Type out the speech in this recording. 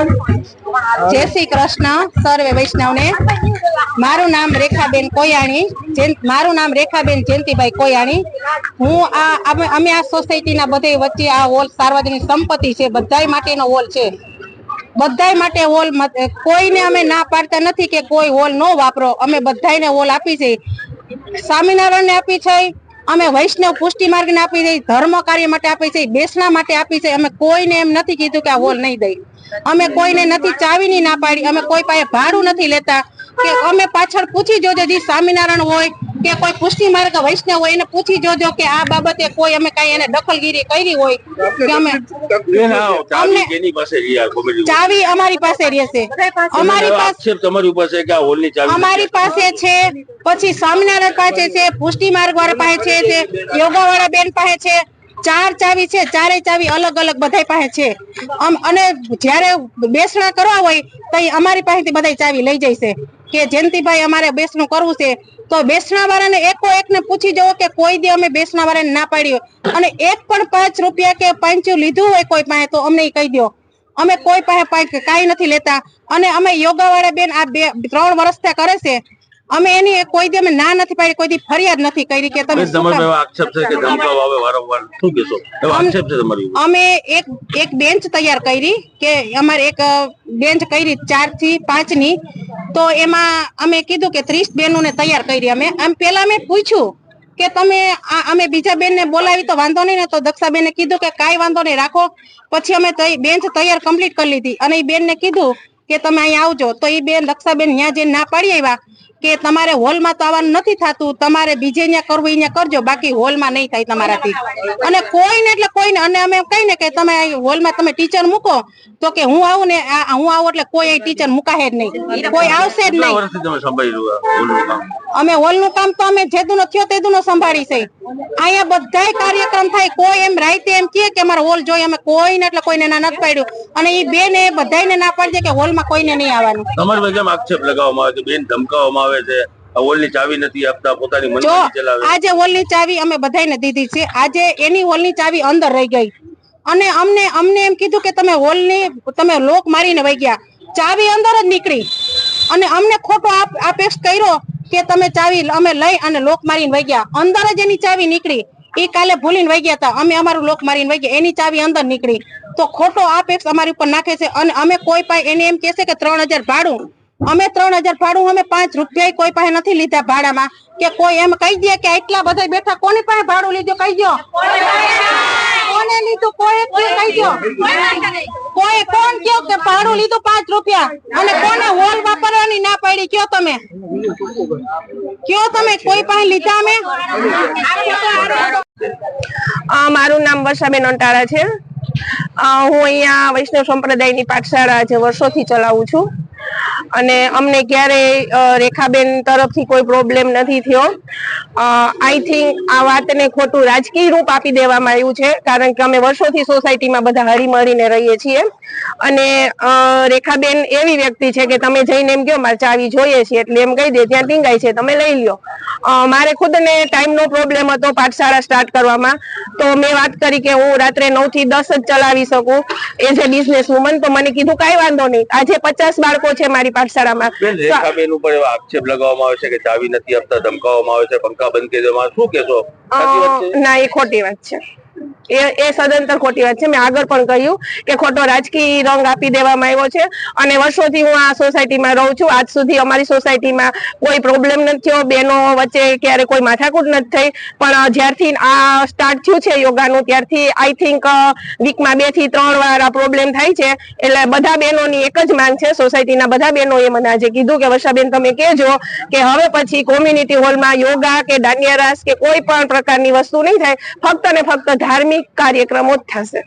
जय श्री कृष्ण सर्वे वैष्णव ने। मारू नाम रेखाबेन कोयाणी, मारू नाम रेखाबेन जयंतीभाई कोयाणी। हूँ अमे आ सोसायटी ना बधे वच्चे आ होल सार्वजनिक संपत्ति छे, बधाय माटेनो होल छे। बधाय माटे होल कोईने अमे ना पाडता नथी के कोई होल नो वापरो। अमे बधायने होल आपी छे, स्वामीनारायण ने आपी छे, अमे वैष्णव पुष्टि मार्ग ने आपी छे, धर्म कार्य माटे आपी छे, बेसना माटे आपी छे। अमे कोईने एम नथी कीधुं के आ होल नहीं दई। अमे कोईने नथी चावीनी ना पाडी, अमे कोई पासे भाडું નથી લેતા કે અમે પાછળ પૂછી જોજો જી સ્વામિનારાયણ હોય કે કોઈ પુષ્ટિ માર્ગ વૈષ્ણવ હોય એને પૂછી જોજો કે આ બાબતે કોઈ અમે કાઈ એને દખલગીરી કરી હોય કે અમે ચાવી કેની પાસે રહ્યા કોમેડી ચાવી અમારી પાસે રહેશે। અમારી પાસે તમારી પાસે કે આ હોલની ચાવી અમારી પાસે છે, પછી સ્વામિનારાયણ પાસે છે, પુષ્ટિ માર્ગ વાળા પાસે છે, યોગા વાળા બેન પાસે છે। चार चावी छे, चारे चावी अलग अलग बधाई पासे छे। अने ज्यारे बेसणा करवा होय तो अमारी पासेथी बधाई चावी लई जाय छे के जयंतीभाई अमारे बेसणुं करवुं छे तो बेसणा वाळाने एको एकने पूछी जोवो के कोई दी अमे बेसणा वाळाने ना पाडी होय अने एक पण 5 રૂપિયા के पंचू लीधुं होय कोई पासे तो अमने कही दो। अमे कोई पासे काई नथी लेता अने अमे योगा वाळा बेन आ 3 વર્ષથી करे छे। અમે એની કોઈ દી અમે ના નથી પાડી, કોઈ દી ફરિયાદ નથી કરી કે તમે તમારો આક્ષેપ છે કે ધમકાવ આવે વારંવાર, શું કહેશો? એવો આક્ષેપ છે તમારી? અમે એક બેન્ચ તૈયાર કરી કે અમારે એક બેન્ચ કરી 4 થી 5 ની, તો એમાં અમે કીધું કે 30 બેનોને તૈયાર કરી। અમે પહેલા અમે પૂછ્યું કે તમે અમે બીજા બેન ને બોલાવી તો વાંધો નહીં ને, તો દક્ષાબેને કીધું કે કાઈ વાંધો નહીં રાખો। પછી અમે બેન્ચ તૈયાર કમ્પ્લીટ કરી લીધી અને એ બેન ને કીધું કે તમે અહીં આવજો, તો એ બેન દક્ષાબેન ન્યા જઈને ના પાડી આવ્યા કે તમારે હોલ માં તો આવવાનું નથી થાતું, તમારે બીજે ન્યા કરવું ઈ ન્યા કરજો, બાકી હોલ માં નહીં થાય તમારાથી। અને કોઈને એટલે કોઈને અને અમે એમ કહીને કે તમે હોલ માં તમે ટીચર મૂકો તો કે હું આવું ને હું આવું એટલે કોઈ ટીચર મુકાહે જ નહીં, કોઈ આવશે જ નહીં। અમે હોલ નું કામ તો અમે જેદુનો થયો તેદુનો સંભાળી છે। અહીંયા બધાય કાર્યક્રમ થાય, કોઈ એમ રાઈતે એમ કહે કે અમારો હોલ જોઈએ, અમે કોઈને એટલે કોઈને ના નથી પાડ્યું અને ઈ બેન એ બધાયને ના પાડી દે કે હોલ માં કોઈને નહીં આવવાનું। તમારી વગેરે આક્ષેપ લગાવવામાં આવે છે, બેન ધમકાવવામાં આવે છે, હોલની ચાવી નથી આપતા, પોતાની મનમાની ચલાવે। આજે હોલની ચાવી અમે બધાયને દીધી છે, આજે એની હોલની ચાવી અંદર રહી ગઈ અને અમને એમ કીધું કે તમે હોલની તમે લોક મારીને વઈ ગયા, ચાવી અંદર જ નીકળી અને અમને ખોટો આક્ષેપ કર્યો કે તમે ચાવી અમે લઈ અને લોક મારીને વઈ ગયા, અંદર જ એની ચાવી નીકળી। એ કાલે ભૂલીને વઈ ગયા હતા, અમે અમારું લોક મારીને વઈ ગયા, એની ચાવી અંદર નીકળી, તો ખોટો આક્ષેપ અમારી ઉપર નાખે છે। અને અમે કોઈ પાસે એને એમ કહેશે કે 3000 ભાડું, અમે 3000 ભાડું અમે 5 રૂપિયા કોઈ પાસે નથી લીધા ભાડામાં કે કોઈ એમ કહી દે કે એટલા બધા બેઠા કોની પાસે ભાડું લીધું કહી દો, કોને લીધું કોઈ કહી દો, કોઈ કોણ કયો કે ભાડું લીધું 5 રૂપિયા અને કોને હોલ વાપરવાની ના પાડી કયો તમે કોઈ પાસે લીધા? અમે મારું નામ વર્ષાબેન અંટાળા છે। હું અહીંયા વૈષ્ણવ સંપ્રદાયની પાઠશાળા જે વર્ષોથી ચલાવું છું અને અમને ક્યારે રેખાબેન તરફથી કોઈ પ્રોબ્લેમ નથી થયો। આઈ થિંક આ વાતને ખોટું રાજકીય રૂપ આપી દેવામાં આવ્યું છે, કારણ કે અમે વર્ષોથી સોસાયટીમાં બધા હળીમળીને રહીએ છીએ અને રેખાબેન એવી વ્યક્તિ છે કે તમે જઈને એમ કહો મારે ચાવી જોઈએ છે એટલે એમ કહી દે ત્યાં ટીંગાય છે તમે લઈ લ્યો। મારે ખુદને ટાઈમનો પ્રોબ્લેમ હતો પાઠશાળા સ્ટાર્ટ કરવામાં, તો મેં વાત કરી કે હું રાત્રે 9 થી 10 જ ચલાવી શકું એઝ એ બિઝનેસ વુમન, તો મને કીધું કાંઈ વાંધો નહીં। આજે 50 બાળકો છે મારી પાઠશાળામાં। રેખાબેન ઉપર એવા આક્ષેપ લગાવવામાં આવે છે કે ચાવી નથી આપતા, ધમકાવવામાં આવે છે, પંખા બંધ કરી દેવામાં, શું કહેશો? ના, એ ખોટી વાત છે, એ સદંતર ખોટી વાત છે। મેં આગળ પણ કહ્યું કે ખોટો રાજકીય રંગ આપી દેવામાં આવ્યો છે અને વર્ષોથી હું આ સોસાયટીમાં રહું છું, આજ સુધી અમારી સોસાયટીમાં કોઈ પ્રોબ્લેમ નથી થયો, બેનો વચ્ચે ક્યારે કોઈ માથાકૂટ નથી થઈ। પણ જ્યારથી આ સ્ટાર્ટ થયું છે યોગાનું ત્યારથી આઈ થિંક વીકમાં 2 થી 3 વાર આ પ્રોબ્લેમ થાય છે। એટલે બધા બહેનોની એક જ માંગ છે, સોસાયટીના બધા બહેનોએ મને આજે કીધું કે વર્ષાબેન તમે કહેજો કે હવે પછી કોમ્યુનિટી હોલમાં યોગા કે દાંડિયા રાસ કે કોઈ પણ પ્રકારની વસ્તુ નહીં થાય, ફક્ત ને ફક્ત ધાર્મિક કાર્યક્રમો જ થશે।